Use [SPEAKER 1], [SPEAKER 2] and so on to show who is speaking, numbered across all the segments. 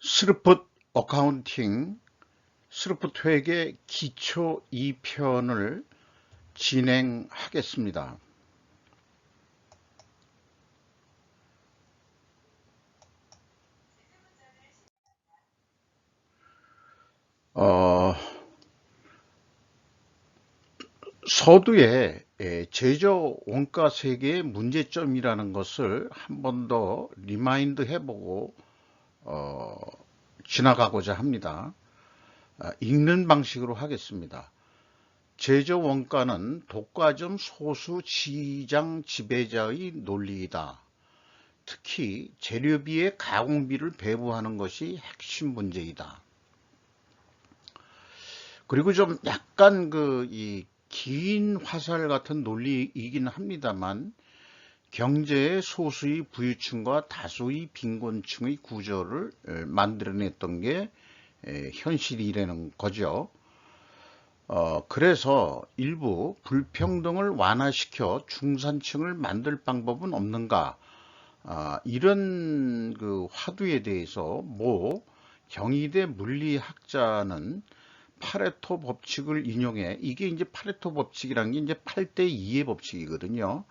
[SPEAKER 1] 스루풋 어카운팅, 스루풋 회계 기초 2편을 진행하겠습니다. 서두에 제조 원가 세계의 문제점이라는 것을 한 번 더 리마인드 해보고 지나가고자 합니다. 읽는 방식으로 하겠습니다. 제조 원가는 독과점 소수 시장 지배자의 논리이다. 특히 재료비에 가공비를 배부하는 것이 핵심 문제이다. 그리고 좀 약간 이 긴 화살 같은 논리이긴 합니다만 경제의 소수의 부유층과 다수의 빈곤층의 구조를 만들어냈던 게 현실이라는 거죠. 그래서 일부 불평등을 완화시켜 중산층을 만들 방법은 없는가? 이런 그 화두에 대해서 모 경희대 물리학자는 파레토 법칙을 인용해, 이게 이제 파레토 법칙이란 게 이제 8대2의 법칙이거든요.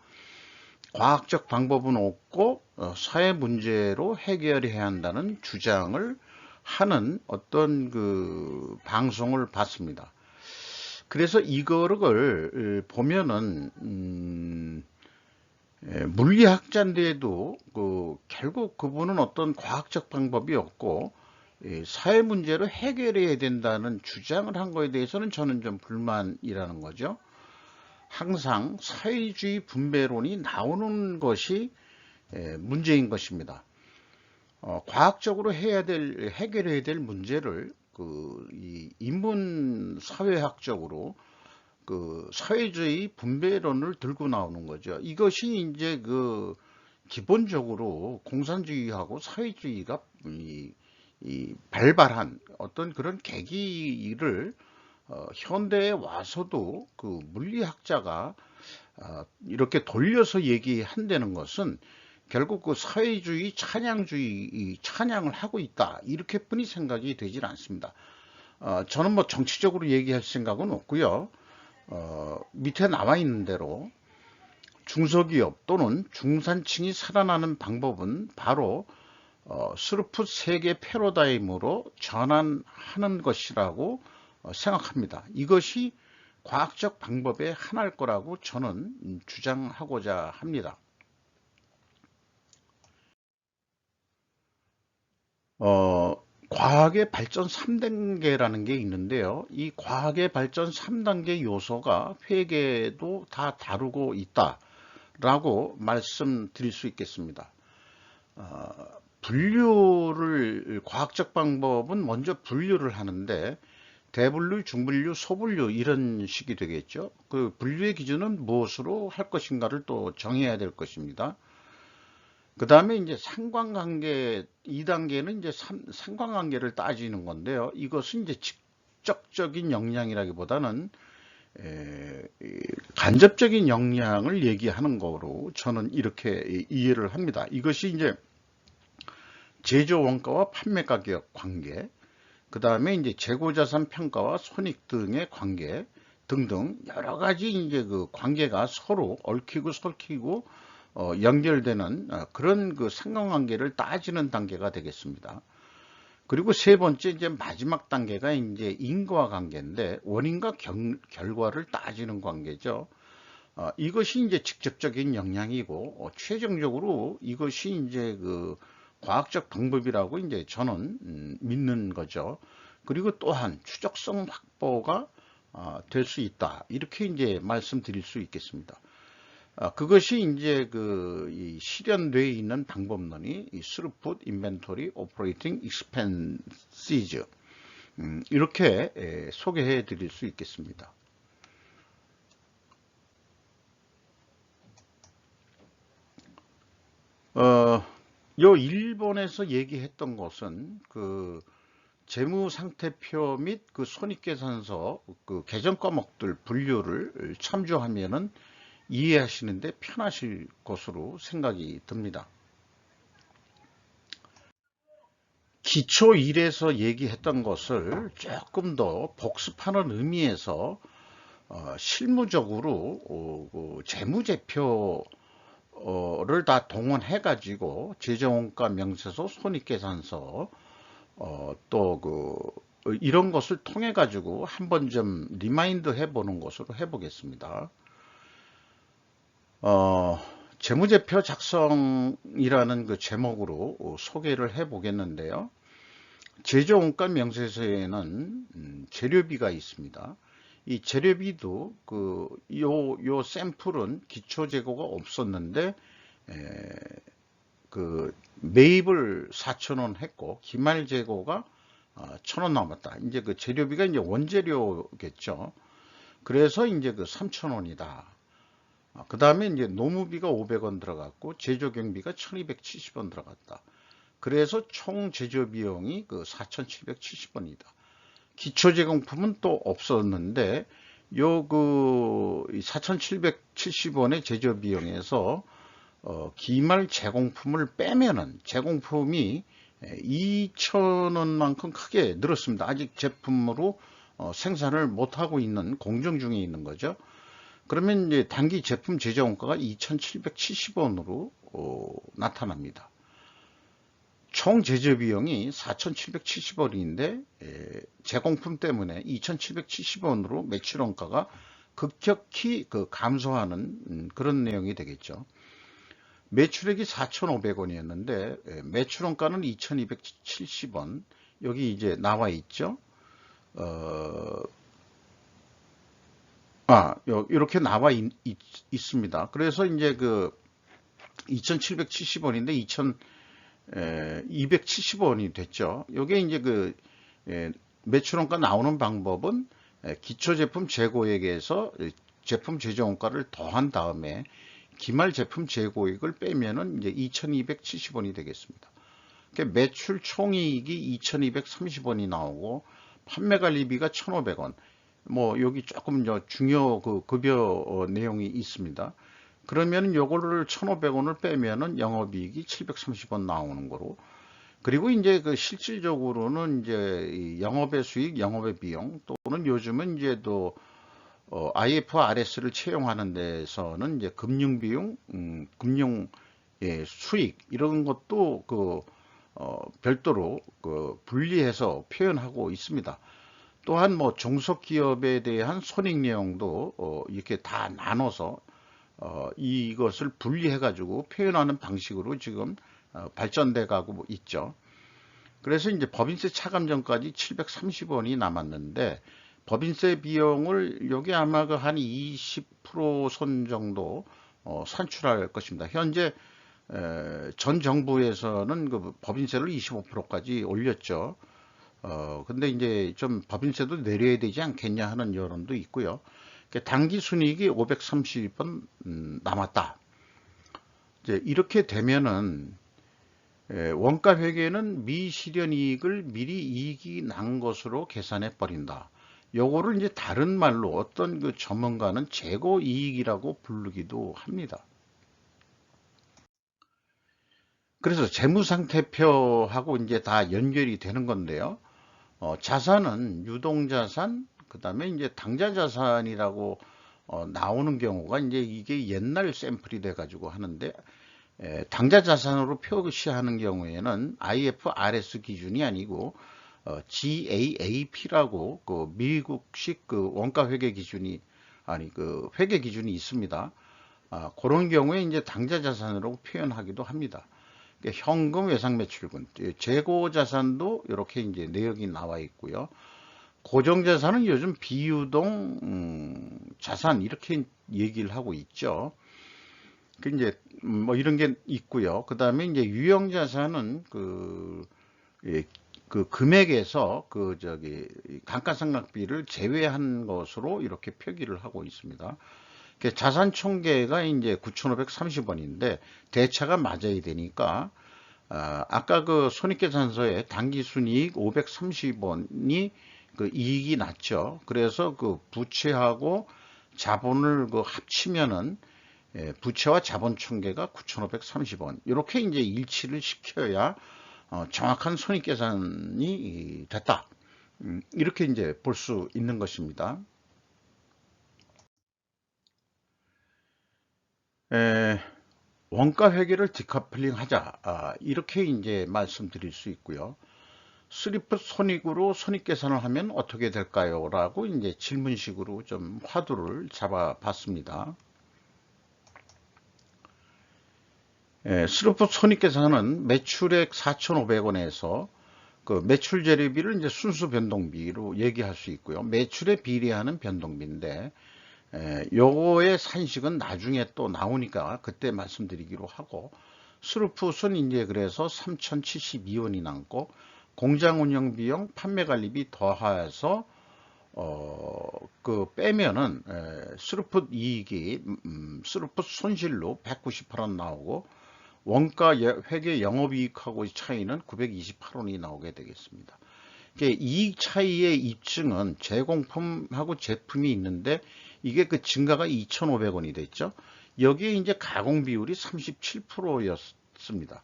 [SPEAKER 1] 과학적 방법은 없고 사회 문제로 해결해야 한다는 주장을 하는 어떤 그 방송을 봤습니다. 그래서 이거를 보면은 물리학자인데도 결국 그분은 어떤 과학적 방법이 없고 사회 문제를 해결해야 된다는 주장을 한 거에 대해서는 저는 좀 불만이라는 거죠. 항상 사회주의 분배론이 나오는 것이 문제인 것입니다. 과학적으로 해결해야 될 문제를 이 인문 사회학적으로 사회주의 분배론을 들고 나오는 거죠. 이것이 이제 기본적으로 공산주의하고 사회주의가 이 발발한 어떤 그런 계기를 현대에 와서도 물리학자가 이렇게 돌려서 얘기한다는 것은 결국 사회주의 찬양주의 찬양을 하고 있다, 이렇게뿐이 생각이 되질 않습니다. 저는 뭐 정치적으로 얘기할 생각은 없고요. 밑에 나와 있는 대로 중소기업 또는 중산층이 살아나는 방법은 바로 스루풋 세계 패러다임으로 전환하는 것이라고 생각합니다. 이것이 과학적 방법의 하나일 거라고 저는 주장하고자 합니다. 과학의 발전 3단계라는 게 있는데요. 이 과학의 발전 3단계 요소가 회계도 다 다루고 있다라고 말씀드릴 수 있겠습니다. 분류를, 과학적 방법은 먼저 분류를 하는데 대분류, 중분류, 소분류 이런 식이 되겠죠. 그 분류의 기준은 무엇으로 할 것인가를 또 정해야 될 것입니다. 그 다음에 이제 상관관계 2단계는 이제 상관관계를 따지는 건데요. 이것은 이제 직접적인 영향이라기보다는 간접적인 영향을 얘기하는 거로 저는 이렇게 이해를 합니다. 이것이 이제 제조 원가와 판매 가격 관계, 그 다음에 이제 재고자산 평가와 손익 등의 관계 등등 여러 가지 이제 그 관계가 서로 얽히고 설키고 연결되는 그런 상관관계를 따지는 단계가 되겠습니다. 그리고 세 번째 이제 마지막 단계가 이제 인과관계인데 원인과 결과를 따지는 관계죠. 이것이 이제 직접적인 영향이고 최종적으로 이것이 이제 과학적 방법이라고 이제 저는 믿는 거죠. 그리고 또한 추적성 확보가 될 수 있다, 이렇게 이제 말씀드릴 수 있겠습니다. 그것이 이제 이 실현되어 있는 방법론이 이 스루풋 인벤토리 오퍼레이팅 익스펜시즈 이렇게 소개해 드릴 수 있겠습니다. 요 일본에서 얘기했던 것은 재무상태표 및 손익계산서 계정 과목들 분류를 참조하면은 이해하시는데 편하실 것으로 생각이 듭니다. 기초 1에서 얘기했던 것을 조금 더 복습하는 의미에서 실무적으로 그 재무제표를 다 동원해 가지고 재정원가 명세서 손익계산서 또 이런 것을 통해 가지고 한번 좀 리마인드 해보는 것으로 해보겠습니다. 재무제표 작성이라는 그 제목으로 소개를 해보겠는데요. 제조원가 명세서에는 재료비가 있습니다. 이 재료비도 요 샘플은 기초 재고가 없었는데 매입을 4,000원 했고 기말 재고가 1,000원 남았다. 이제 그 재료비가 이제 원재료겠죠. 그래서 이제 3,000원이다. 그 다음에 이제 노무비가 500원 들어갔고 제조경비가 1,270원 들어갔다. 그래서 총 제조 비용이 4,770원이다. 기초 제공품은 또 없었는데 요 4,770원의 제조 비용에서 기말 제공품을 빼면은 제공품이 2,000원만큼 크게 늘었습니다. 아직 제품으로 생산을 못하고 있는 공정 중에 있는 거죠. 그러면 이제 단기 제품 제조 원가가 2,770원으로 나타납니다. 총 제조 비용이 4,770원인데 제공품 때문에 2,770원으로 매출 원가가 급격히 감소하는 그런 내용이 되겠죠. 매출액이 4,500원이었는데 매출 원가는 2,270원. 여기 이제 나와 있죠. 이렇게 나와 있습니다. 그래서 이제 2,770원인데 2,270원이 됐죠. 요게 이제 매출원가 나오는 방법은 기초 제품 재고액에서 제품 제조 원가를 더한 다음에 기말 제품 재고액을 빼면은 이제 2,270원이 되겠습니다. 그러니까 매출 총이익이 2,230원이 나오고 판매관리비가 1,500원. 뭐 여기 조금 중요 급여 내용이 있습니다. 그러면 요거를 1,500원을 빼면은 영업이익이 730원 나오는 거로. 그리고 이제 실질적으로는 이제 영업의 수익, 영업의 비용 또는 요즘은 이제 또 IFRS를 채용하는 데서는 이제 금융 비용, 금융 수익 이런 것도 별도로 분리해서 표현하고 있습니다. 또한 뭐 종속기업에 대한 손익 내용도 이렇게 다 나눠서 이것을 분리해 가지고 표현하는 방식으로 지금 발전돼 가고 있죠. 그래서 이제 법인세 차감 전까지 730원이 남았는데 법인세 비용을 여기 아마 한 20% 정도 산출할 것입니다. 현재 전 정부에서는 법인세를 25%까지 올렸죠. 근데 이제 좀 법인세도 내려야 되지 않겠냐 하는 여론도 있고요. 단기 순이익이 530원 남았다. 이제 이렇게 되면은 원가 회계는 미실현이익을 미리 이익이 난 것으로 계산해 버린다. 요거를 이제 다른 말로 어떤 전문가는 재고이익이라고 부르기도 합니다. 그래서 재무상태표하고 이제 다 연결이 되는 건데요. 자산은 유동자산, 그 다음에 이제 당좌자산이라고 나오는 경우가 이제 이게 옛날 샘플이 돼가지고 하는데, 당좌자산으로 표시하는 경우에는 IFRS 기준이 아니고, GAAP라고 미국식 원가 회계 기준이, 회계 기준이 있습니다. 그런 경우에 이제 당좌자산으로 표현하기도 합니다. 현금, 외상매출분, 재고자산도 이렇게 이제 내역이 나와 있고요. 고정자산은 요즘 비유동 자산 이렇게 얘기를 하고 있죠. 이제 뭐 이런 게 있고요. 그 다음에 이제 유형자산은 금액에서 감가상각비를 제외한 것으로 이렇게 표기를 하고 있습니다. 자산 총계가 이제 9,530원인데 대차가 맞아야 되니까 아까 손익계산서에 당기순이익 530원이 이익이 났죠. 그래서 부채하고 자본을 합치면은 부채와 자본 총계가 9,530원 이렇게 이제 일치를 시켜야 정확한 손익계산이 됐다. 이렇게 이제 볼 수 있는 것입니다. 원가 회계를 디커플링 하자. 이렇게 이제 말씀드릴 수 있고요. 스리프 손익으로 손익 계산을 하면 어떻게 될까요? 라고 이제 질문식으로 좀 화두를 잡아 봤습니다. 스리프 손익 계산은 매출액 4,500원에서 그 매출 재료비를 이제 순수 변동비로 얘기할 수 있고요. 매출에 비례하는 변동비인데, 요거의 산식은 나중에 또 나오니까 그때 말씀드리기로 하고, 스루풋은 이제 그래서 3,072원이 남고, 공장 운영 비용, 판매 관리비 더해서 그 빼면은 스루풋 이익이 스루풋 손실로 198원 나오고, 원가 회계 영업이익하고 차이는 928원이 나오게 되겠습니다. 이익 차이의 입증은 제공품하고 제품이 있는데 이게 그 증가가 2,500원이 됐죠. 여기에 이제 가공 비율이 37%였습니다.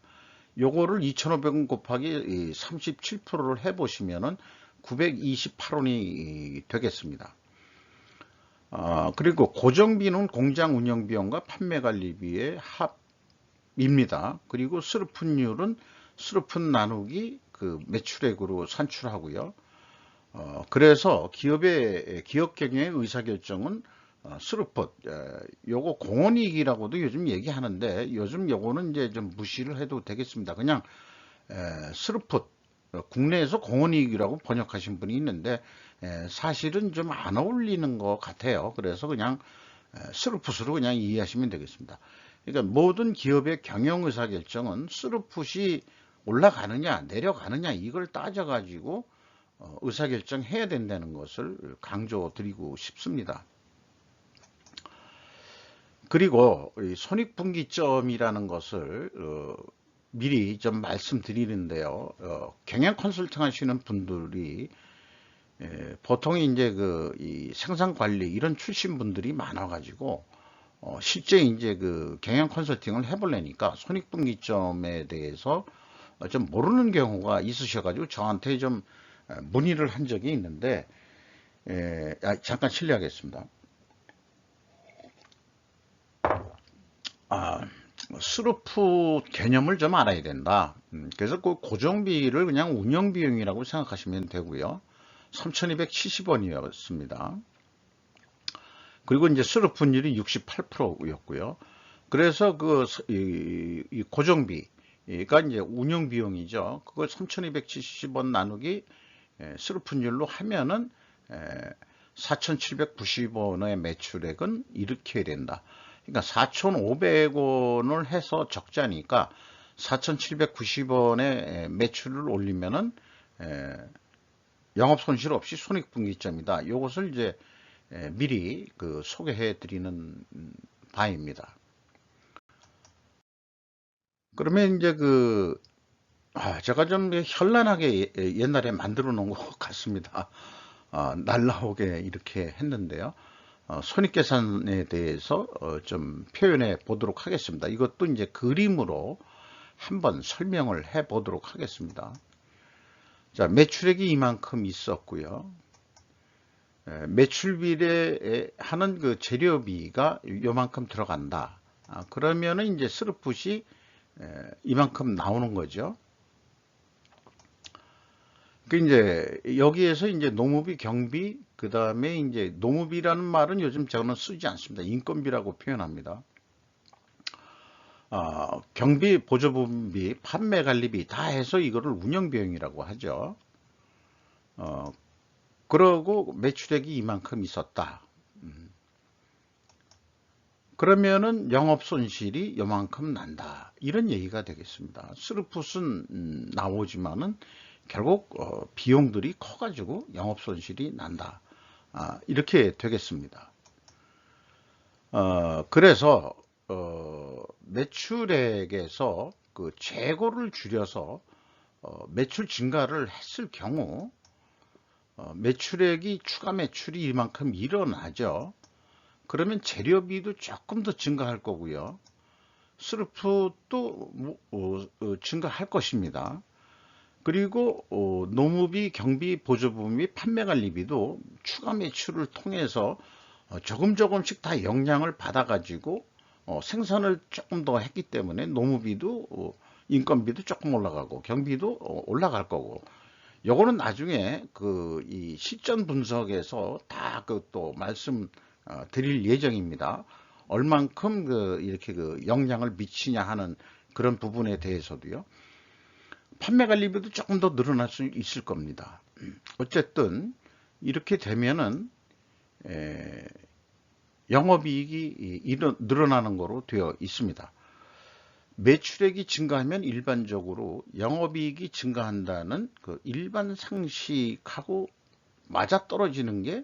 [SPEAKER 1] 요거를 2,500원 곱하기 37%를 해보시면은 928원이 되겠습니다. 그리고 고정비는 공장 운영비용과 판매관리비의 합입니다. 그리고 스루풋율은 스루풋 나누기 그 매출액으로 산출하고요. 그래서 기업 경영의 의사결정은 스루풋, 요거 공원이익이라고도 요즘 얘기하는데 요즘 요거는 이제 좀 무시를 해도 되겠습니다. 그냥 스루풋, 국내에서 공원이익이라고 번역하신 분이 있는데 사실은 좀 안 어울리는 것 같아요. 그래서 그냥 스루풋으로 그냥 이해하시면 되겠습니다. 그러니까 모든 기업의 경영 의사결정은 스루풋이 올라가느냐 내려가느냐 이걸 따져가지고 의사결정해야 된다는 것을 강조드리고 싶습니다. 그리고 손익분기점이라는 것을 미리 좀 말씀드리는데요. 경영 컨설팅 하시는 분들이 보통 이제 이 생산 관리 이런 출신 분들이 많아가지고 실제 이제 그 경영 컨설팅을 해보려니까 손익분기점에 대해서 좀 모르는 경우가 있으셔가지고 저한테 좀 문의를 한 적이 있는데 잠깐 실례하겠습니다. 스루풋 개념을 좀 알아야 된다. 그래서 그 고정비를 그냥 운영비용이라고 생각하시면 되고요. 3,270원이었습니다. 그리고 이제 스루풋율이 68%였고요. 그래서 이 고정비가 이제 운영비용이죠. 그걸 3,270원 나누기 스루풋율로 하면은 4,790원의 매출액은 이렇게 된다. 그러니까 4,500원을 해서 적자니까 4,790원의 매출을 올리면은 영업 손실 없이 손익분기점이다. 이것을 이제 미리 소개해 드리는 바입니다. 그러면 이제 제가 좀 현란하게 옛날에 만들어 놓은 것 같습니다. 날라오게 이렇게 했는데요. 손익계산에 대해서 좀 표현해 보도록 하겠습니다. 이것도 이제 그림으로 한번 설명을 해 보도록 하겠습니다. 자, 매출액이 이만큼 있었고요. 매출비례 하는 그 재료비가 요만큼 들어간다. 그러면은 이제 스루풋이 이만큼 나오는 거죠. 이제 여기에서 이제 노무비, 경비, 그 다음에 이제 노무비라는 말은 요즘 저는 쓰지 않습니다. 인건비라고 표현합니다. 경비, 보조분비, 판매 관리비 다 해서 이거를 운영비용이라고 하죠. 그러고 매출액이 이만큼 있었다. 그러면은 영업손실이 요만큼 난다. 이런 얘기가 되겠습니다. 스루풋은 나오지만은 결국 비용들이 커가지고 영업손실이 난다. 이렇게 되겠습니다. 그래서 매출액에서 그 재고를 줄여서 매출 증가를 했을 경우 매출액이 추가 매출이 이만큼 일어나죠. 그러면 재료비도 조금 더 증가할 거고요. 스루풋도 증가할 것입니다. 그리고 노무비, 경비, 보조부 및 판매관리비도 추가 매출을 통해서 조금씩 다 영향을 받아가지고 생산을 조금 더 했기 때문에 노무비도 인건비도 조금 올라가고 경비도 올라갈 거고, 요거는 나중에 이 실전 분석에서 다 또 말씀 드릴 예정입니다. 얼만큼 이렇게 영향을 미치냐 하는 그런 부분에 대해서도요. 판매 관리비도 조금 더 늘어날 수 있을 겁니다. 어쨌든 이렇게 되면은 영업이익이 늘어나는 거로 되어 있습니다. 매출액이 증가하면 일반적으로 영업이익이 증가한다는 그 일반 상식하고 맞아떨어지는 게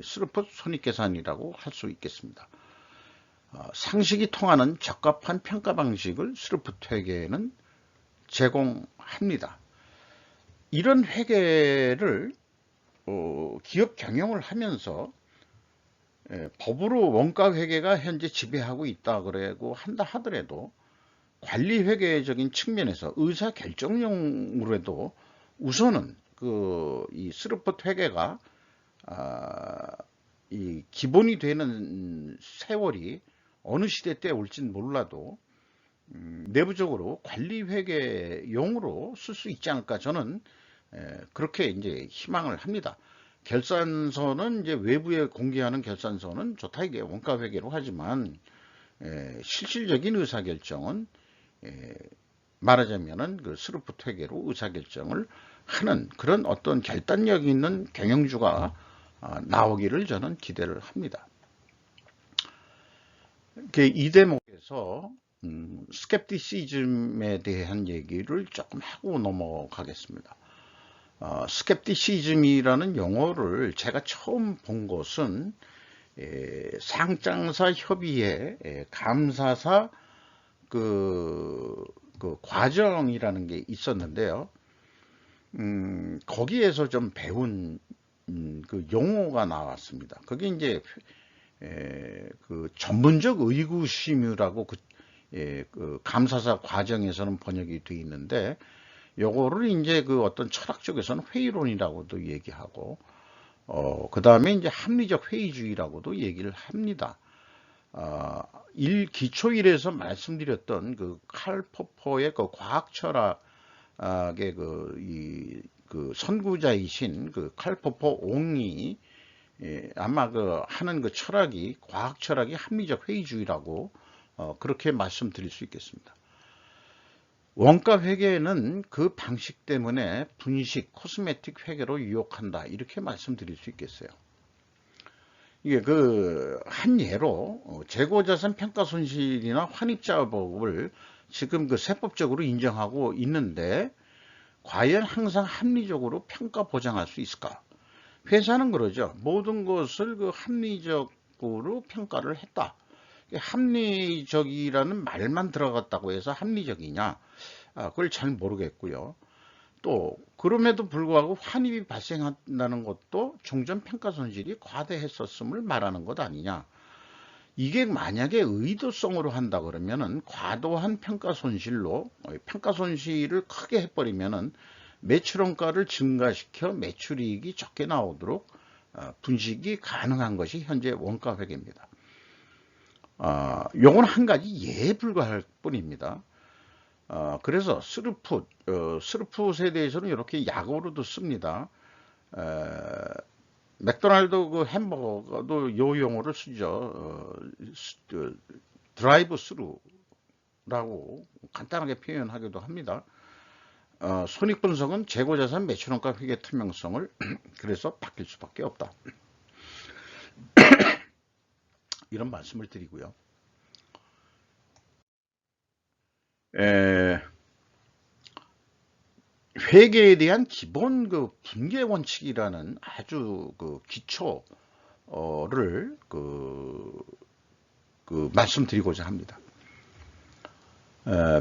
[SPEAKER 1] 스루풋 손익계산이라고 할 수 있겠습니다. 상식이 통하는 적합한 평가 방식을 스루풋 회계에는 제공합니다. 이런 회계를 기업 경영을 하면서 법으로 원가 회계가 현재 지배하고 있다 그러고 한다 하더라도 관리 회계적인 측면에서 의사 결정용으로도 우선은 이 스루풋 회계가 이 기본이 되는 세월이 어느 시대 때 올진 몰라도 내부적으로 관리 회계용으로 쓸 수 있지 않을까, 저는 그렇게 이제 희망을 합니다. 결산서는 이제 외부에 공개하는 결산서는 좋다 이게 원가 회계로 하지만 실질적인 의사결정은 말하자면은 그 스루풋 회계로 의사결정을 하는 그런 어떤 결단력 있는 경영주가 나오기를 저는 기대를 합니다. 이 대목에서 스캡티시즘에 대한 얘기를 조금 하고 넘어가겠습니다. 스캡티시즘이라는 용어를 제가 처음 본 것은 상장사 협의회 감사사 그 과정이라는 게 있었는데요. 거기에서 좀 배운 그 용어가 나왔습니다. 그게 이제 그 전문적 의구심이라고 그 감사사 과정에서는 번역이 되어 있는데, 요거를 이제 그 어떤 철학 쪽에서는 회의론이라고도 얘기하고, 그 다음에 이제 합리적 회의주의라고도 얘기를 합니다. 기초 1에서 말씀드렸던 그 칼 포퍼의 그 과학 철학의 그 선구자이신 그 칼 포퍼 옹이 아마 하는 그 철학이 과학 철학이 합리적 회의주의라고 그렇게 말씀드릴 수 있겠습니다. 원가 회계는 그 방식 때문에 분식, 코스메틱 회계로 유혹한다, 이렇게 말씀드릴 수 있겠어요. 이게 한 예로 재고자산 평가손실이나 환입자법을 지금 세법적으로 인정하고 있는데 과연 항상 합리적으로 평가 보장할 수 있을까? 회사는 그러죠. 모든 것을 합리적으로 평가를 했다. 합리적이라는 말만 들어갔다고 해서 합리적이냐? 그걸 잘 모르겠고요. 또 그럼에도 불구하고 환입이 발생한다는 것도 종전 평가 손실이 과대했었음을 말하는 것 아니냐. 이게 만약에 의도성으로 한다 그러면은 과도한 평가 손실로 평가 손실을 크게 해버리면은 매출원가를 증가시켜 매출이익이 적게 나오도록 분식이 가능한 것이 현재 원가 회계입니다. 요건 한 가지 예에 불과할 뿐입니다. 그래서 스루풋에 대해서는 이렇게 약어로도 씁니다. 맥도날드 그 햄버거도 요 용어를 쓰죠. 드라이브 스루라고 간단하게 표현하기도 합니다. 손익분석은 재고자산 매출원가 회계 투명성을 그래서 바뀔 수밖에 없다. 이런 말씀을 드리고요. 회계에 대한 기본 분계 원칙이라는 아주 기초를 말씀드리고자 합니다.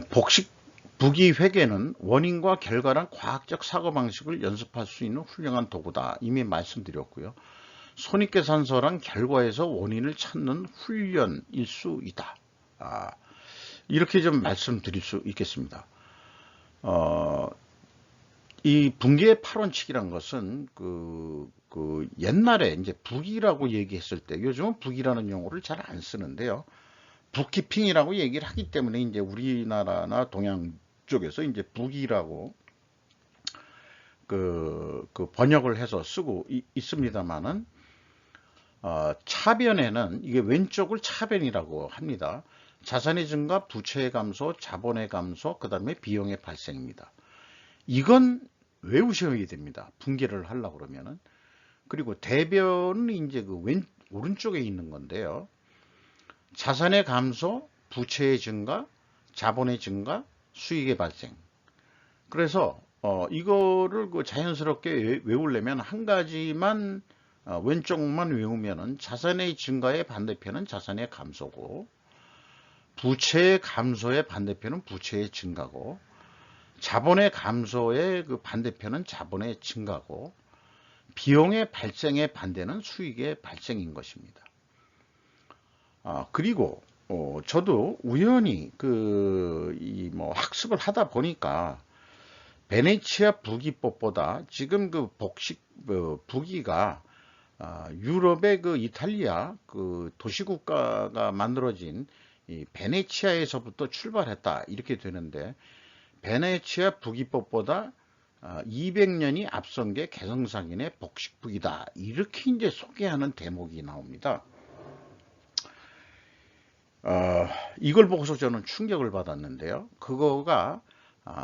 [SPEAKER 1] 복식 부기 회계는 원인과 결과란 과학적 사고방식을 연습할 수 있는 훌륭한 도구다. 이미 말씀드렸고요. 손익계산서란 결과에서 원인을 찾는 훈련일 수 있다. 이렇게 좀 말씀드릴 수 있겠습니다. 이 붕괴의 8원칙이란 것은 옛날에 이제 북이라고 얘기했을 때, 요즘은 북이라는 용어를 잘 안 쓰는데요. 북키핑이라고 얘기를 하기 때문에 이제 우리나라나 동양 쪽에서 이제 북이라고 그 번역을 해서 쓰고 있습니다만은, 차변에는 이게 왼쪽을 차변이라고 합니다. 자산의 증가, 부채의 감소, 자본의 감소, 그 다음에 비용의 발생입니다. 이건 외우셔야 됩니다. 붕괴를 하려고 그러면은. 그리고 대변은 이제 오른쪽에 있는 건데요. 자산의 감소, 부채의 증가, 자본의 증가, 수익의 발생. 그래서 이거를 자연스럽게 외우려면 한 가지만 왼쪽만 외우면은 자산의 증가의 반대편은 자산의 감소고, 부채의 감소의 반대편은 부채의 증가고, 자본의 감소의 그 반대편은 자본의 증가고, 비용의 발생의 반대는 수익의 발생인 것입니다. 그리고 저도 우연히 학습을 하다 보니까 베네치아 부기법보다 지금 부기가 유럽의 이탈리아 도시국가가 만들어진 이 베네치아에서부터 출발했다 이렇게 되는데, 베네치아 부기법보다 200년이 앞선 게 개성상인의 복식북이다 이렇게 이제 소개하는 대목이 나옵니다. 이걸 보고서 저는 충격을 받았는데요. 그거가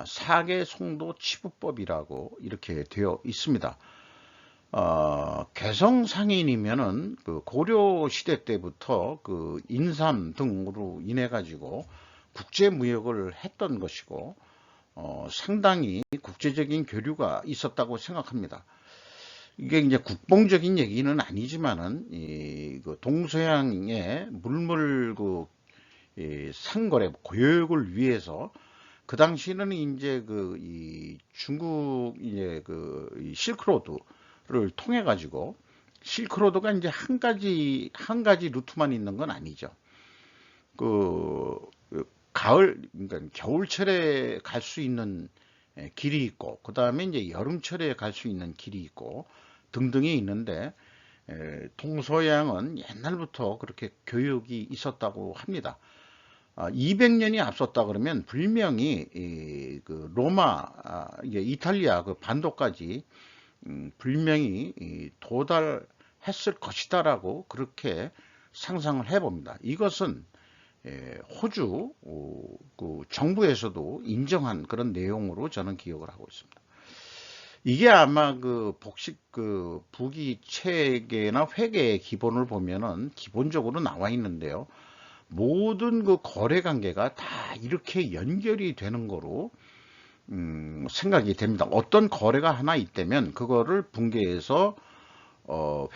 [SPEAKER 1] 사계 송도 치부법이라고 이렇게 되어 있습니다. 개성상인이면은 고려 시대 때부터 인삼 등으로 인해 가지고 국제 무역을 했던 것이고, 상당히 국제적인 교류가 있었다고 생각합니다. 이게 이제 국뽕적인 얘기는 아니지만은 동서양의 물물 상거래 교역을 위해서 그 당시에는 이제 이 중국 이제 이 실크로드를 통해 가지고, 실크로드가 이제 한 가지 루트만 있는 건 아니죠. 그러니까 겨울철에 갈 수 있는 길이 있고, 그 다음에 이제 여름철에 갈 수 있는 길이 있고 등등이 있는데, 동서양은 옛날부터 그렇게 교역이 있었다고 합니다. 200년이 앞섰다 그러면 분명히 로마, 이탈리아 반도까지 분명히 도달했을 것이다라고 그렇게 상상을 해봅니다. 이것은 호주 정부에서도 인정한 그런 내용으로 저는 기억을 하고 있습니다. 이게 아마 부기 체계나 회계의 기본을 보면은 기본적으로 나와 있는데요. 모든 거래 관계가 다 이렇게 연결이 되는 거로 생각이 됩니다. 어떤 거래가 하나 있다면 그거를 붕괴해서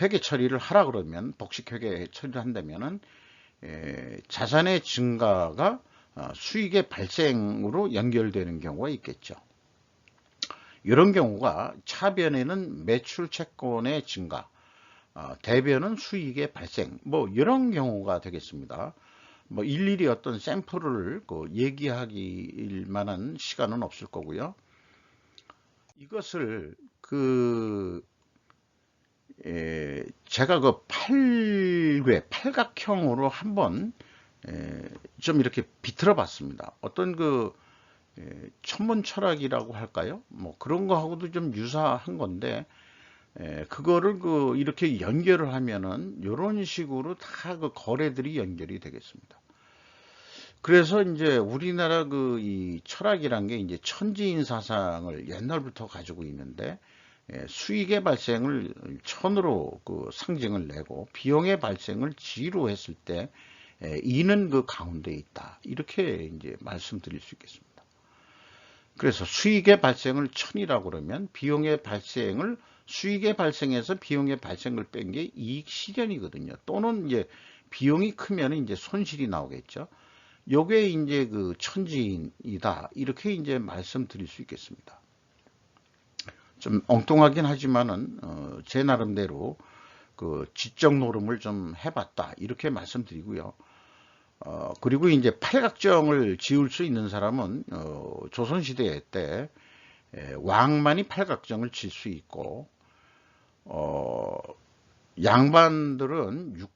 [SPEAKER 1] 회계 처리를 하라 그러면, 복식 회계 처리를 한다면은 자산의 증가가 수익의 발생으로 연결되는 경우가 있겠죠. 이런 경우가 차변에는 매출 채권의 증가, 대변은 수익의 발생, 이런 경우가 되겠습니다. 일일이 어떤 샘플을 얘기하기 만한 시간은 없을 거고요. 이것을 제가 팔각형으로 한번 좀 이렇게 비틀어 봤습니다. 어떤 천문 철학이라고 할까요? 그런 거하고도 좀 유사한 건데, 그거를 이렇게 연결을 하면은 이런 식으로 다 거래들이 연결이 되겠습니다. 그래서 이제 우리나라 이 철학이란 게 이제 천지인 사상을 옛날부터 가지고 있는데, 수익의 발생을 천으로 상징을 내고 비용의 발생을 지로 했을 때 이는 가운데 있다 이렇게 이제 말씀드릴 수 있겠습니다. 그래서 수익의 발생을 천이라고 그러면 비용의 발생을 수익의 발생에서 비용의 발생을 뺀 게 이익 실현이거든요. 또는 이제 비용이 크면 이제 손실이 나오겠죠. 요게 이제 천지인이다 이렇게 이제 말씀드릴 수 있겠습니다. 좀 엉뚱하긴 하지만은 제 나름대로 지적 노름을 좀 해봤다 이렇게 말씀드리고요. 그리고 이제 팔각정을 지을 수 있는 사람은 조선시대 때 왕만이 팔각정을 칠 수 있고 양반들은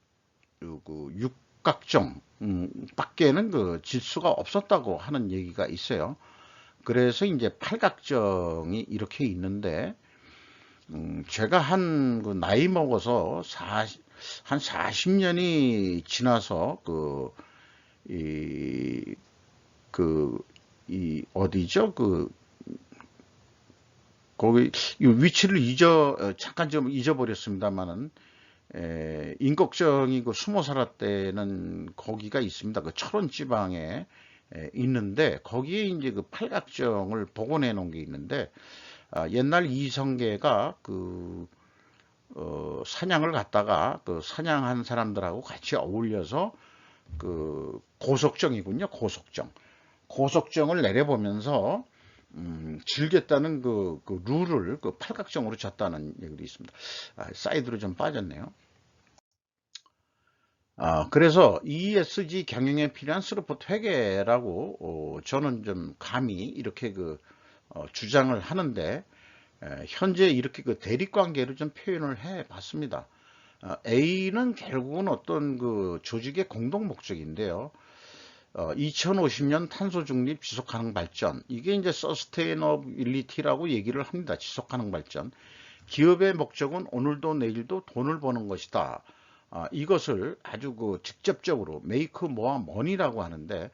[SPEAKER 1] 육각정 밖에는 그 질 수가 없었다고 하는 얘기가 있어요. 그래서 이제 팔각정이 이렇게 있는데 제가 한 그 나이 먹어서 한 40년이 지나서 어디죠? 거기 이 위치를 잠깐 좀 잊어버렸습니다만은 인걱정이 그 숨어 살았다는 거기가 있습니다. 그 철원 지방에 있는데 거기에 이제 그 팔각정을 복원해 놓은 게 있는데 옛날 이성계가 사냥을 갔다가 그 사냥한 사람들하고 같이 어울려서 그 고석정이군요. 고석정을 내려보면서 즐겼다는 그 룰을 그 팔각정으로 쳤다는 얘기도 있습니다. 사이드로 좀 빠졌네요. 그래서 ESG 경영에 필요한 스루풋 회계라고 저는 좀 감히 이렇게 주장을 하는데 현재 이렇게 그 대립관계를 좀 표현을 해 봤습니다. A는 결국은 어떤 그 조직의 공동 목적인데요. 2050년 탄소 중립 지속 가능 발전, 이게 이제 서스테이너빌리티라고 얘기를 합니다. 지속 가능 발전. 기업의 목적은 오늘도 내일도 돈을 버는 것이다. 이것을 아주 직접적으로 메이크 모어 머니라고 하는데,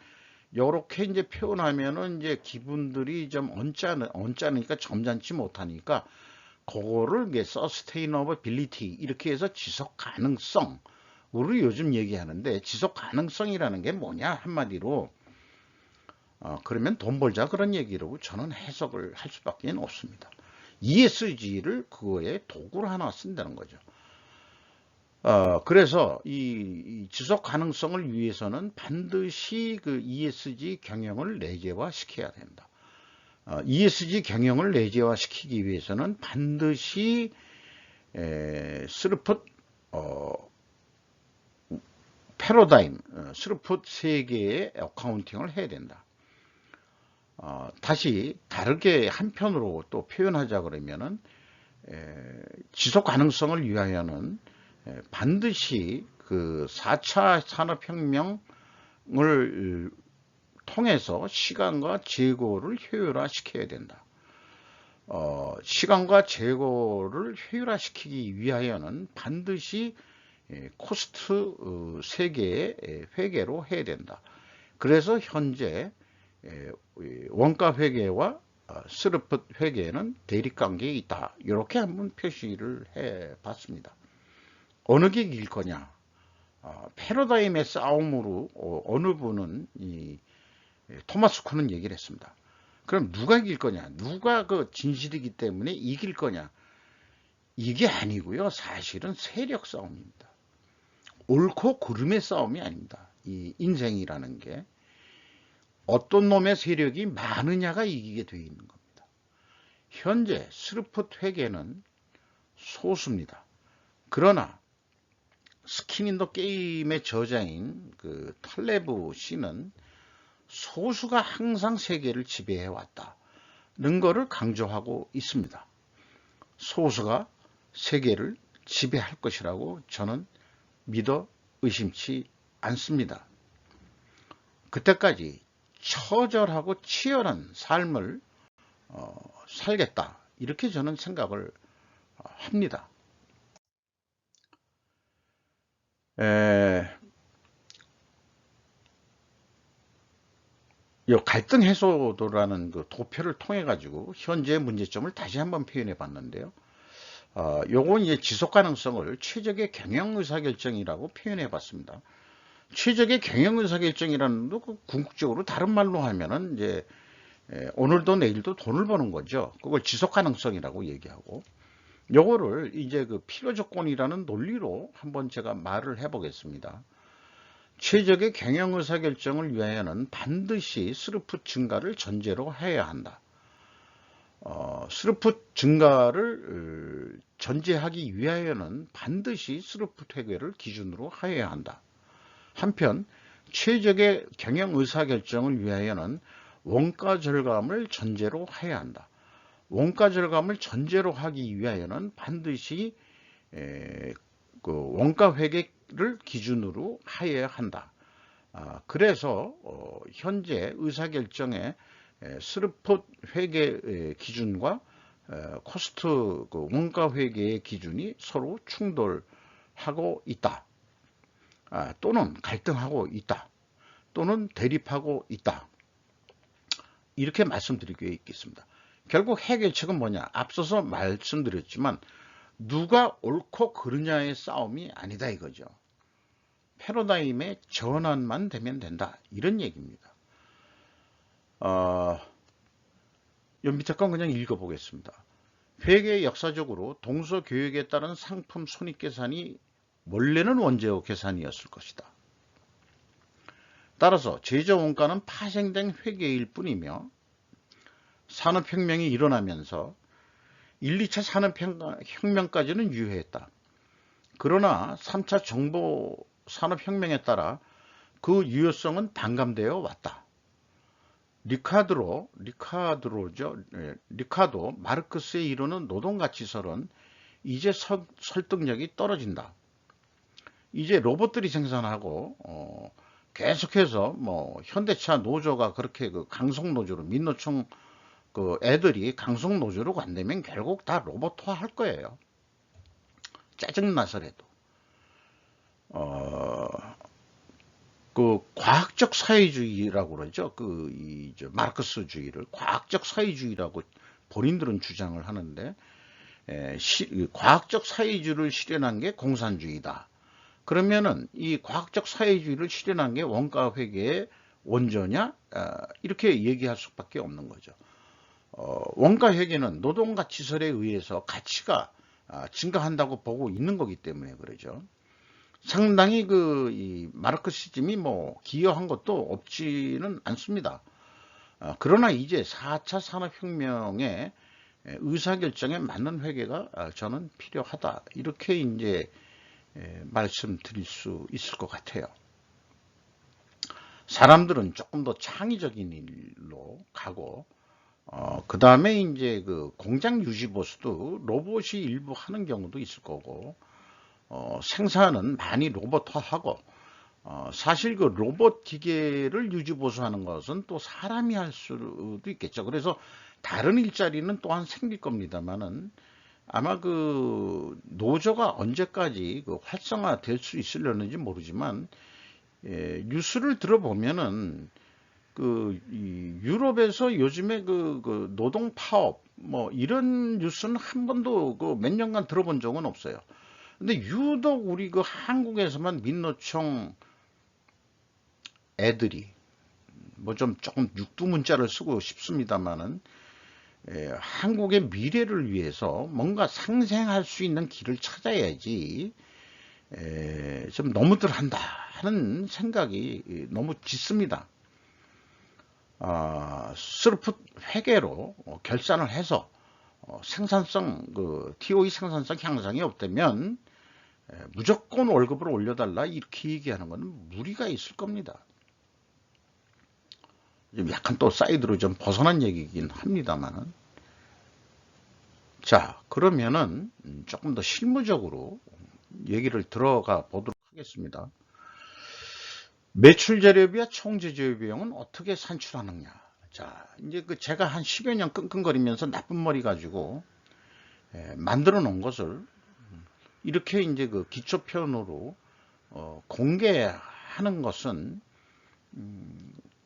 [SPEAKER 1] 요렇게 이제 표현하면은 이제 기분들이 좀 언짢으니까 점잖지 못하니까 그거를 이게 서스테이너빌리티 이렇게 해서 지속 가능성 우리 요즘 얘기하는데, 지속 가능성이라는 게 뭐냐 한마디로 그러면 돈 벌자 그런 얘기라고 저는 해석을 할 수밖에 없습니다. ESG를 그거에 도구로 하나 쓴다는 거죠. 그래서 이 지속 가능성을 위해서는 반드시 그 ESG 경영을 내재화 시켜야 된다. ESG 경영을 내재화 시키기 위해서는 반드시 스루풋 패러다임, 스루풋 세계의 어카운팅을 해야 된다. 다시 다르게 한편으로 또 표현하자 그러면은 지속 가능성을 위하여는 반드시 그 4차 산업혁명을 통해서 시간과 재고를 효율화시켜야 된다. 시간과 재고를 효율화시키기 위하여는 반드시 코스트 세계의 회계로 해야 된다. 그래서 현재 원가 회계와 스루풋 회계는 대립관계에 있다. 이렇게 한번 표시를 해 봤습니다. 어느 게 이길 거냐? 패러다임의 싸움으로 어느 분은 토마스 쿤은 얘기를 했습니다. 그럼 누가 이길 거냐? 누가 그 진실이기 때문에 이길 거냐? 이게 아니고요. 사실은 세력 싸움입니다. 옳고 그름의 싸움이 아닙니다. 이 인생이라는 게 어떤 놈의 세력이 많으냐가 이기게 되어 있는 겁니다. 현재 스루풋 회계는 소수입니다. 그러나 스킨 인 더 게임의 저자인 그 탈레브 씨는 소수가 항상 세계를 지배해 왔다는 것을 강조하고 있습니다. 소수가 세계를 지배할 것이라고 저는 믿어 의심치 않습니다. 그때까지 처절하고 치열한 삶을 살겠다, 이렇게 저는 생각을 합니다. 이 갈등 해소도라는 그 도표를 통해 가지고 현재의 문제점을 다시 한번 표현해 봤는데요. 요건 이제 지속 가능성을 최적의 경영 의사결정이라고 표현해 봤습니다. 최적의 경영 의사결정이라는 것도 궁극적으로 다른 말로 하면은 이제 오늘도 내일도 돈을 버는 거죠. 그걸 지속 가능성이라고 얘기하고, 요거를 이제 그 필요 조건이라는 논리로 한번 제가 말을 해 보겠습니다. 최적의 경영 의사결정을 위하여는 반드시 스루풋 증가를 전제로 해야 한다. 스루풋 증가를 전제하기 위하여는 반드시 스루풋 회계를 기준으로 해야 한다. 한편 최적의 경영 의사결정을 위하여는 원가 절감을 전제로 해야 한다. 원가 절감을 전제로 하기 위하여는 반드시 그 원가 회계를 기준으로 하여야 한다. 그래서 현재 의사결정에 스르폿 회계 기준과 코스트 그 원가 회계의 기준이 서로 충돌하고 있다. 또는 갈등하고 있다. 또는 대립하고 있다. 이렇게 말씀드리고 있겠습니다. 결국 해결책은 뭐냐? 앞서서 말씀드렸지만 누가 옳고 그르냐의 싸움이 아니다 이거죠. 패러다임의 전환만 되면 된다. 이런 얘기입니다. 요 밑에 건 그냥 읽어보겠습니다. 회계 역사적으로 동서교역에 따른 상품 손익계산이 원래는 원재료 계산이었을 것이다. 따라서 제조원가는 파생된 회계일 뿐이며 산업혁명이 일어나면서 1, 2차 산업혁명까지는 유효했다. 그러나 3차 정보산업혁명에 따라 그 유효성은 반감되어 왔다. 리카도 마르크스의 이루는 노동가치설은 이제 설득력이 떨어진다. 이제 로봇들이 생산하고 계속해서 뭐 현대차 노조가 그렇게 그 강속 노조로 민노총 그 애들이 강속 노조로 간다면 결국 다 로봇화 할 거예요. 짜증나서라도. 그 과학적 사회주의라고 그러죠. 마르크스주의를 과학적 사회주의라고 본인들은 주장을 하는데 과학적 사회주의를 실현한 게 공산주의다. 그러면은 이 과학적 사회주의를 실현한 게 원가 회계의 원조냐? 이렇게 얘기할 수밖에 없는 거죠. 원가 회계는 노동가치설에 의해서 가치가 증가한다고 보고 있는 거기 때문에 그러죠. 상당히 이 마르크시즘이 뭐 기여한 것도 없지는 않습니다. 그러나 이제 4차 산업혁명의 의사결정에 맞는 회계가 저는 필요하다. 이렇게 이제 말씀드릴 수 있을 것 같아요. 사람들은 조금 더 창의적인 일로 가고, 그 다음에 이제 그 공장 유지 보수도 로봇이 일부 하는 경우도 있을 거고, 생산은 많이 로봇화하고, 사실 그 로봇 기계를 유지 보수하는 것은 또 사람이 할 수도 있겠죠. 그래서 다른 일자리는 또한 생길 겁니다만은 아마 그 노조가 언제까지 그 활성화될 수 있으려는지 모르지만 뉴스를 들어보면은 유럽에서 요즘에 그 노동 파업 뭐 이런 뉴스는 한 번도 그 몇 년간 들어본 적은 없어요. 근데 유독 우리 그 한국에서만 민노총 애들이 뭐 좀 조금 육두문자를 쓰고 싶습니다만은 한국의 미래를 위해서 뭔가 상생할 수 있는 길을 찾아야지 좀 너무들 한다 하는 생각이 너무 짙습니다. 스르폿 회계로 결산을 해서 생산성 TOE 생산성 향상이 없다면 무조건 월급을 올려달라 이렇게 얘기하는 것은 무리가 있을 겁니다. 좀 약간 또 사이드로 좀 벗어난 얘기긴 합니다만은. 자, 그러면은 조금 더 실무적으로 얘기를 들어가 보도록 하겠습니다. 매출 재료비와 총 제조 비용은 어떻게 산출하느냐. 자, 이제 제가 한 10여 년 끙끙거리면서 나쁜 머리 가지고 만들어 놓은 것을 이렇게 이제 그 기초편으로 공개하는 것은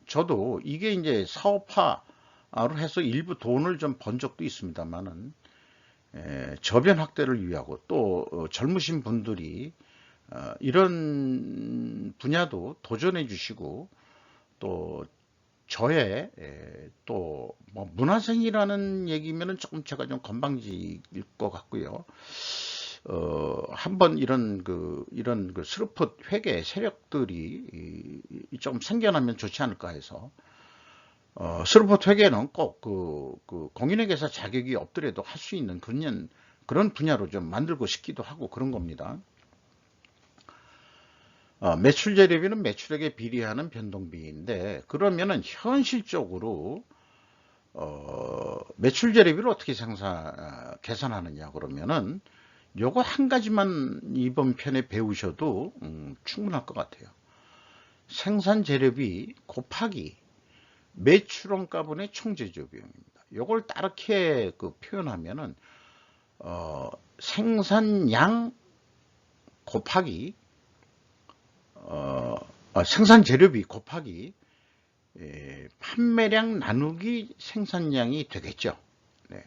[SPEAKER 1] 저도 이게 이제 사업화로 해서 일부 돈을 좀 번 적도 있습니다만은 저변 확대를 위하고 또 젊으신 분들이 이런 분야도 도전해 주시고 또 저의 또 뭐 문화생이라는 얘기면은 조금 제가 좀 건방지일 것 같고요. 한번 이런 그 스르폿 회계 세력들이 좀 생겨나면 좋지 않을까 해서 스르폿 회계는 꼭 그 공인회계사 자격이 없더라도 할 수 있는 그런 분야로 좀 만들고 싶기도 하고 그런 겁니다. 매출 재료비는 매출액에 비례하는 변동비인데 그러면은 현실적으로 매출 재료비를 어떻게 계산하느냐 그러면은 요거 한 가지만 이번 편에 배우셔도 충분할 것 같아요. 생산 재료비 곱하기 매출원가분의 총제조 비용입니다. 요걸 따르게 표현하면은 생산량 곱하기 생산 재료비 곱하기 판매량 나누기 생산량이 되겠죠. 네.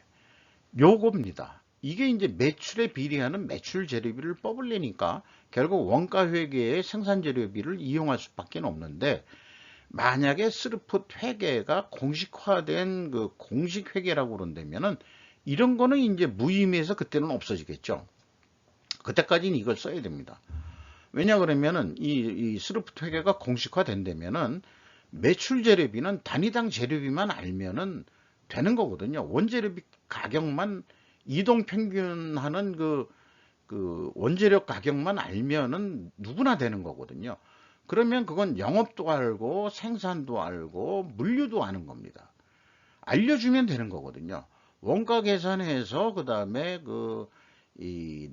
[SPEAKER 1] 요겁니다. 이게 이제 매출에 비례하는 매출 재료비를 뽑으려니까 결국 원가 회계의 생산 재료비를 이용할 수밖에 없는데, 만약에 스루풋 회계가 공식화된 그 공식 회계라고 그런다면은 이런 거는 이제 무의미해서 그때는 없어지겠죠. 그때까지는 이걸 써야 됩니다. 왜냐 그러면은 이 스루풋 회계가 공식화된다면은 매출 재료비는 단위당 재료비만 알면은 되는 거거든요. 원재료비 가격만 이동 평균하는 그 원재료 가격만 알면은 누구나 되는 거거든요. 그러면 그건 영업도 알고 생산도 알고 물류도 아는 겁니다. 알려주면 되는 거거든요. 원가 계산해서 그 다음에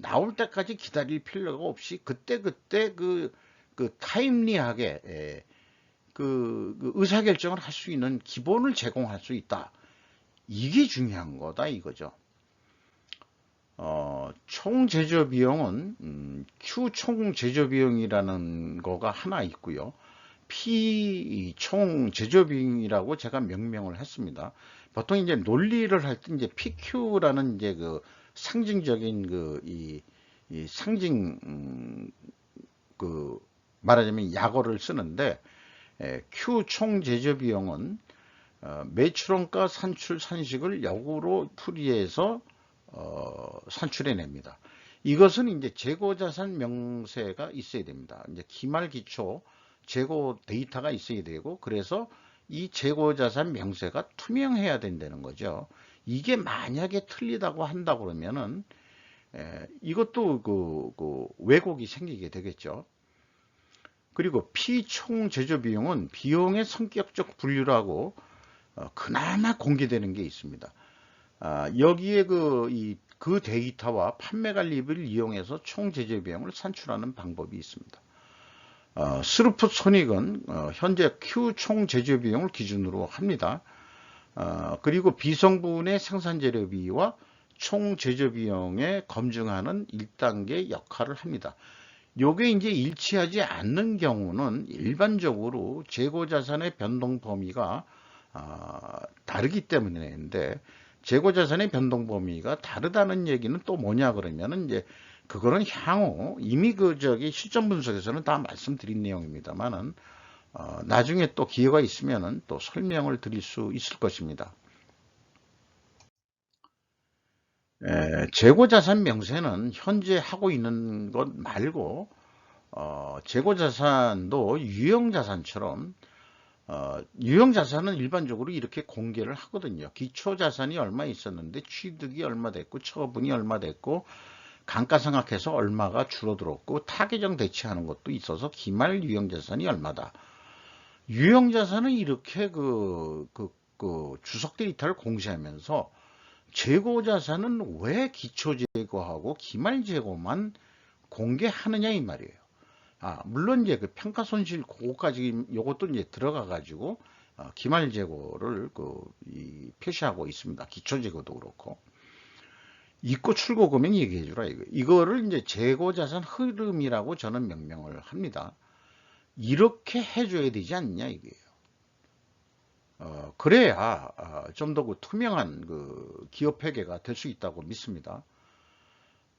[SPEAKER 1] 나올 때까지 기다릴 필요가 없이 그때그때 타임리하게 의사결정을 할 수 있는 기본을 제공할 수 있다. 이게 중요한 거다 이거죠. 총 제조 비용은 Q 총 제조 비용이라는 거가 하나 있고요. P 총 제조 비용이라고 제가 명명을 했습니다. 보통 이제 논리를 할 때 이제 PQ라는 이제 상징적인 이 상징 말하자면 약어를 쓰는데, Q 총 제조 비용은 매출원가 산출 산식을 역으로 풀이해서 산출해냅니다. 이것은 이제 재고자산 명세가 있어야 됩니다. 이제 기말 기초 재고 데이터가 있어야 되고, 그래서 이 재고자산 명세가 투명해야 된다는 거죠. 이게 만약에 틀리다고 한다 그러면은 이것도 왜곡이 생기게 되겠죠. 그리고 피총 제조 비용은 비용의 성격적 분류라고 그나마 공개되는 게 있습니다. 여기에 그 데이터와 판매 관리비를 이용해서 총 제조 비용을 산출하는 방법이 있습니다. 스루풋 손익은 현재 Q 총 제조 비용을 기준으로 합니다. 그리고 비성분의 생산 재료비와 총 제조 비용에 검증하는 1단계 역할을 합니다. 요게 이제 일치하지 않는 경우는 일반적으로 재고자산의 변동 범위가 다르기 때문인데, 재고자산의 변동 범위가 다르다는 얘기는 또 뭐냐 그러면은 이제 그거는 향후 이미 실전 분석에서는 다 말씀드린 내용입니다만은 나중에 또 기회가 있으면은 또 설명을 드릴 수 있을 것입니다. 재고자산 명세는 현재 하고 있는 것 말고 재고자산도 유형자산처럼 유형자산은 일반적으로 이렇게 공개를 하거든요. 기초자산이 얼마 있었는데 취득이 얼마 됐고 처분이 얼마 됐고 감가상각해서 얼마가 줄어들었고 타계정 대체하는 것도 있어서 기말 유형자산이 얼마다. 유형자산은 이렇게 주석 데이터를 공시하면서 재고자산은 왜 기초재고하고 기말재고만 공개하느냐 이 말이에요. 물론 이제 평가손실 그거까지 요것도 이제 들어가 가지고 기말재고를 표시하고 있습니다. 기초재고도 그렇고. 입고 출고 금액 얘기해 주라 이거를 이제 재고자산 흐름이라고 저는 명명을 합니다. 이렇게 해줘야 되지 않냐 이게요. 그래야 좀 더 투명한 기업 회계가 될 수 있다고 믿습니다.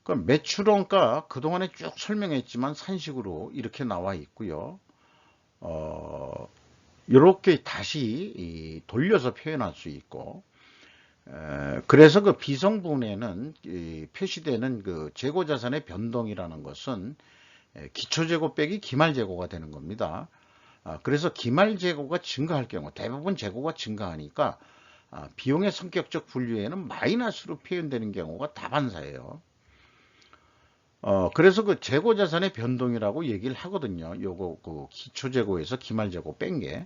[SPEAKER 1] 그럼 매출원가 그동안에 쭉 설명했지만 산식으로 이렇게 나와 있고요. 이렇게 다시 돌려서 표현할 수 있고, 그래서 비성분에는 표시되는 재고자산의 변동이라는 것은 기초재고 빼기 기말재고가 되는 겁니다. 그래서 기말재고가 증가할 경우 대부분 재고가 증가하니까 비용의 성격적 분류에는 마이너스로 표현되는 경우가 다반사예요. 그래서 재고자산의 변동이라고 얘기를 하거든요. 요거 기초재고에서 기말재고 뺀 게.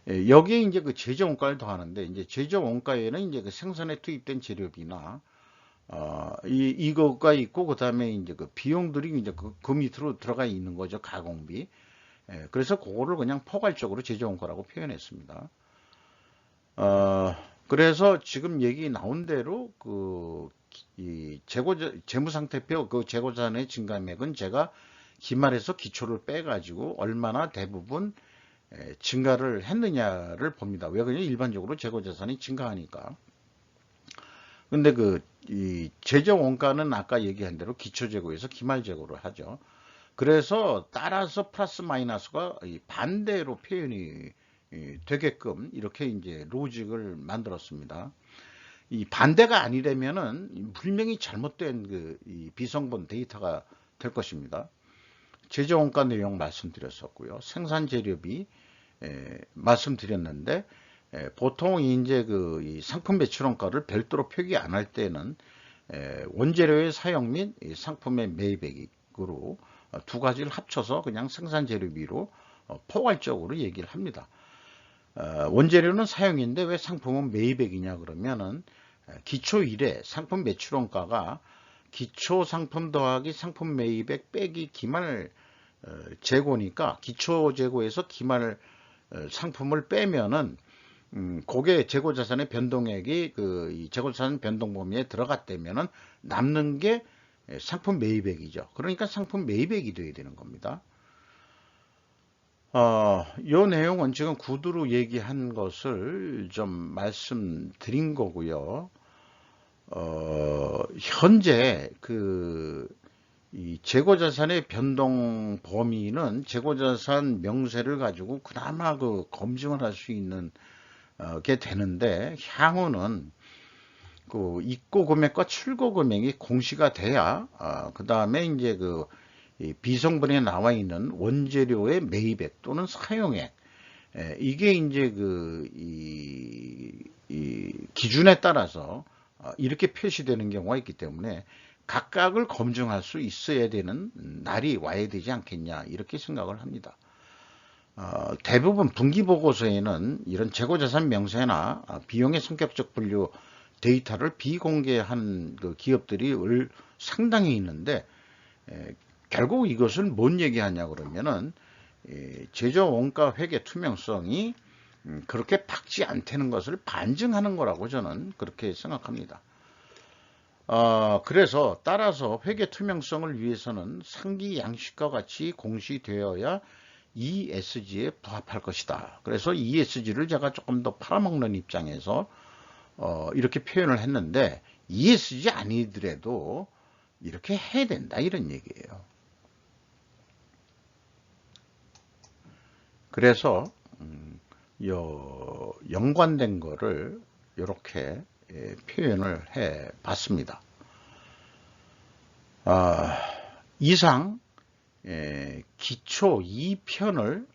[SPEAKER 1] 여기에 이제 그 제조 원가를 더하는데, 이제 제조 원가에는 이제 그 생산에 투입된 재료비나 이거가 있고, 그 다음에 이제 그 비용들이 이제 그 밑으로 들어가 있는 거죠. 가공비. 그래서 그거를 그냥 포괄적으로 제조 원가라고 표현했습니다. 그래서 지금 얘기 나온 대로 이 재무상태표 그 재고자산의 증감액은 제가 기말에서 기초를 빼가지고 얼마나 대부분 증가를 했느냐를 봅니다. 왜 그러냐? 일반적으로 재고자산이 증가하니까. 근데 이 제조 원가는 아까 얘기한 대로 기초재고에서 기말재고를 하죠. 그래서 따라서 플러스 마이너스가 반대로 표현이 되게끔 이렇게 이제 로직을 만들었습니다. 이 반대가 아니라면은 분명히 잘못된 이 비성분 데이터가 될 것입니다. 제조원가 내용 말씀드렸었고요. 생산재료비 말씀드렸는데, 보통 이제 이 상품 배출원가를 별도로 표기 안 할 때는 원재료의 사용 및 상품의 매입액으로 두 가지를 합쳐서 그냥 생산재료비로 포괄적으로 얘기를 합니다. 원재료는 사용인데 왜 상품은 매입액이냐 그러면은 기초 1에 상품 매출원가가 기초 상품 더하기 상품 매입액 빼기 기말 재고니까, 기초 재고에서 기말 상품을 빼면은 그게 재고자산의 변동액이 이 재고자산 변동 범위에 들어갔다면은 남는 게 상품 매입액이죠. 그러니까 상품 매입액이 돼야 되는 겁니다. 요 내용은 지금 구두로 얘기한 것을 좀 말씀드린 거고요. 현재 이 재고자산의 변동 범위는 재고자산 명세를 가지고 그나마 검증을 할 수 있는 게 되는데, 향후는 입고 금액과 출고 금액이 공시가 돼야 그 다음에 이제 이 비성분에 나와 있는 원재료의 매입액 또는 사용액, 이게 이제 이 기준에 따라서 이렇게 표시되는 경우가 있기 때문에 각각을 검증할 수 있어야 되는 날이 와야 되지 않겠냐, 이렇게 생각을 합니다. 대부분 분기보고서에는 이런 재고자산 명세나 비용의 성격적 분류 데이터를 비공개한 기업들이 상당히 있는데, 결국 이것은 뭔 얘기하냐 그러면은 제조 원가 회계 투명성이 그렇게 밝지 않다는 것을 반증하는 거라고 저는 그렇게 생각합니다. 그래서 따라서 회계 투명성을 위해서는 상기 양식과 같이 공시되어야 ESG에 부합할 것이다. 그래서 ESG를 제가 조금 더 팔아먹는 입장에서 이렇게 표현을 했는데, ESG 아니더라도 이렇게 해야 된다, 이런 얘기예요. 그래서 연관된 거를 이렇게 표현을 해 봤습니다. 이상 기초 2편을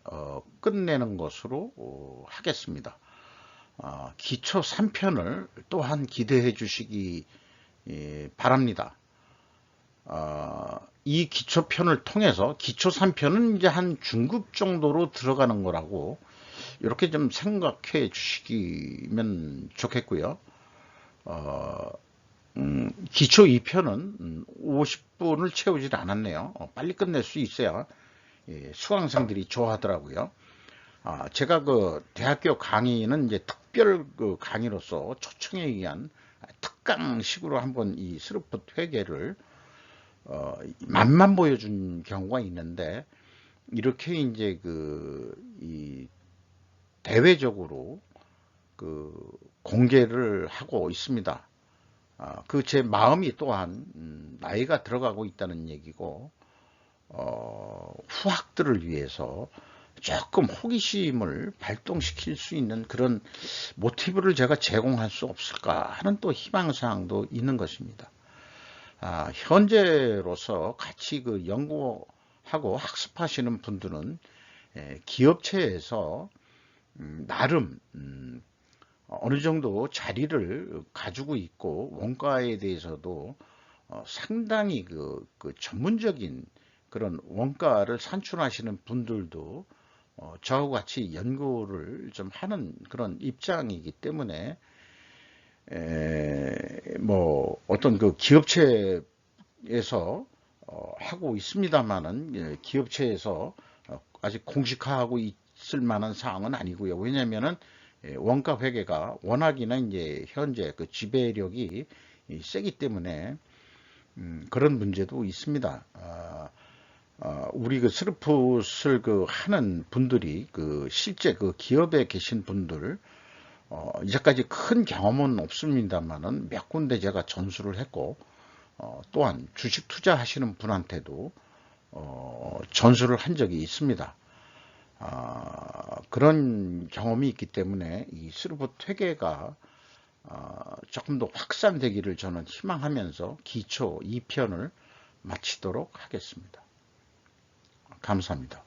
[SPEAKER 1] 끝내는 것으로 하겠습니다. 기초 3편을 또한 기대해 주시기 바랍니다. 이 기초편을 통해서 기초 3편은 이제 한 중급 정도로 들어가는 거라고 이렇게 좀 생각해 주시면 좋겠고요. 기초 2편은 50분을 채우질 않았네요. 빨리 끝낼 수 있어야 수강생들이 좋아하더라고요. 제가 대학교 강의는 이제 특별 강의로서 초청에 의한 특강식으로 한번 이 스루풋 회계를 맛만 보여준 경우가 있는데, 이렇게 이제 이 대외적으로 공개를 하고 있습니다. 제 마음이 또한 나이가 들어가고 있다는 얘기고, 후학들을 위해서 조금 호기심을 발동시킬 수 있는 그런 모티브를 제가 제공할 수 없을까 하는 또 희망사항도 있는 것입니다. 현재로서 같이 연구하고 학습하시는 분들은 기업체에서 나름 어느 정도 자리를 가지고 있고, 원가에 대해서도 상당히 전문적인 그런 원가를 산출하시는 분들도 저하고 같이 연구를 좀 하는 그런 입장이기 때문에 뭐 어떤 그 기업체에서 하고 있습니다만은 기업체에서 아직 공식화하고 있을 만한 사항은 아니고요. 왜냐하면은 원가 회계가 워낙이나 이제 현재 그 지배력이 세기 때문에 그런 문제도 있습니다. 우리 그 스루풋을 그 하는 분들이 그 실제 그 기업에 계신 분들 이제까지 큰 경험은 없습니다만은 몇 군데 제가 전수를 했고 또한 주식 투자하시는 분한테도 전수를 한 적이 있습니다. 그런 경험이 있기 때문에 이 스루풋 회계가 조금 더 확산되기를 저는 희망하면서 기초 2편을 마치도록 하겠습니다. 감사합니다.